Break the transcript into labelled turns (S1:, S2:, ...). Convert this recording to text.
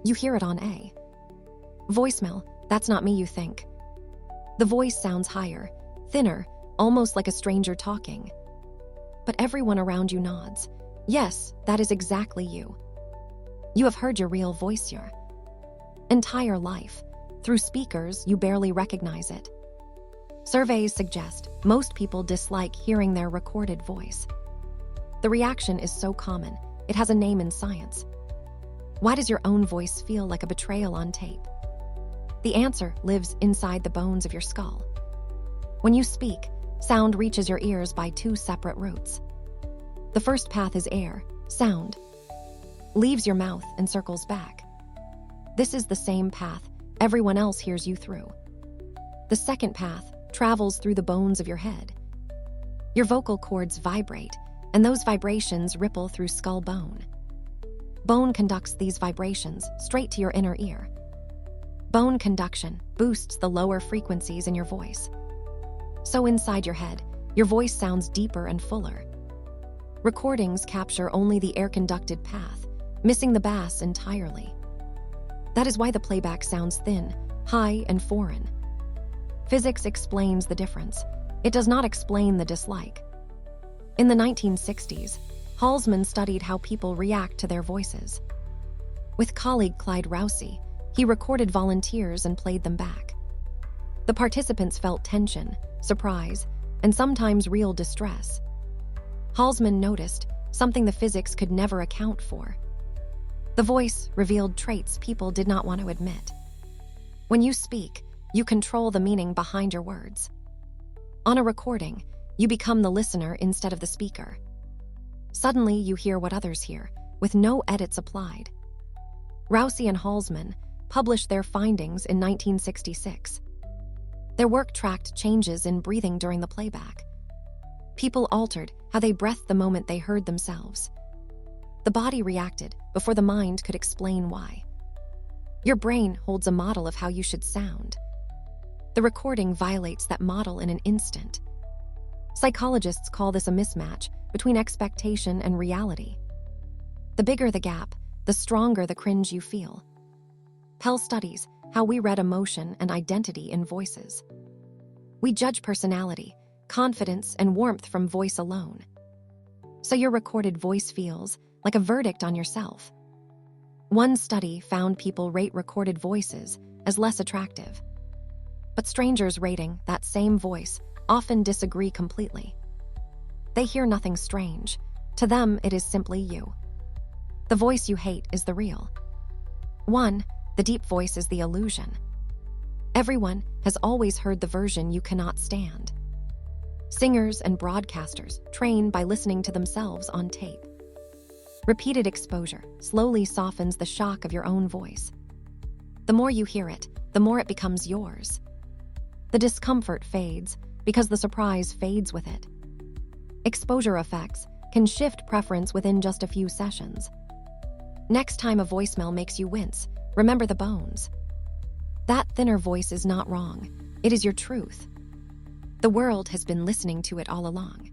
S1: You hear it on A. Voicemail, that's not me, you think. The voice sounds higher, thinner, almost like a stranger talking. But everyone around you nods. Yes, that is exactly you. You have heard your real voice your entire life. Through speakers, you barely recognize it. Surveys suggest most people dislike hearing their recorded voice. The reaction is so common, it has a name in science. Why does your own voice feel like a betrayal on tape? The answer lives inside the bones of your skull. When you speak, sound reaches your ears by two separate routes. The first path is air, sound, leaves your mouth and circles back. This is the same path everyone else hears you through. The second path travels through the bones of your head. Your vocal cords vibrate, and those vibrations ripple through skull bone. Bone conducts these vibrations straight to your inner ear. Bone conduction boosts the lower frequencies in your voice. So inside your head, your voice sounds deeper and fuller. Recordings capture only the air-conducted path, missing the bass entirely. That is why the playback sounds thin, high, and foreign. Physics explains the difference. It does not explain the dislike. In the 1960s, Holzman studied how people react to their voices. With colleague Clyde Rousey, he recorded volunteers and played them back. The participants felt tension, surprise, and sometimes real distress. Holzman noticed something the physics could never account for. The voice revealed traits people did not want to admit. When you speak, you control the meaning behind your words. On a recording, you become the listener instead of the speaker. Suddenly, you hear what others hear, with no edits applied. Rousey and Holzman published their findings in 1966. Their work tracked changes in breathing during the playback. People altered how they breathed the moment they heard themselves. The body reacted before the mind could explain why. Your brain holds a model of how you should sound. The recording violates that model in an instant. Psychologists call this a mismatch between expectation and reality. The bigger the gap, the stronger the cringe you feel. Pell studies how we read emotion and identity in voices. We judge personality, confidence, and warmth from voice alone. So your recorded voice feels like a verdict on yourself. One study found people rate recorded voices as less attractive. But strangers rating that same voice often disagree completely. They hear nothing strange. To them, it is simply you. The voice you hate is the real one. The deep voice is the illusion. Everyone has always heard the version you cannot stand. Singers and broadcasters train by listening to themselves on tape. Repeated exposure slowly softens the shock of your own voice. The more you hear it, the more it becomes yours. The discomfort fades because the surprise fades with it. Exposure effects can shift preference within just a few sessions. Next time a voicemail makes you wince, remember the bones. That thinner voice is not wrong. It is your truth. The world has been listening to it all along.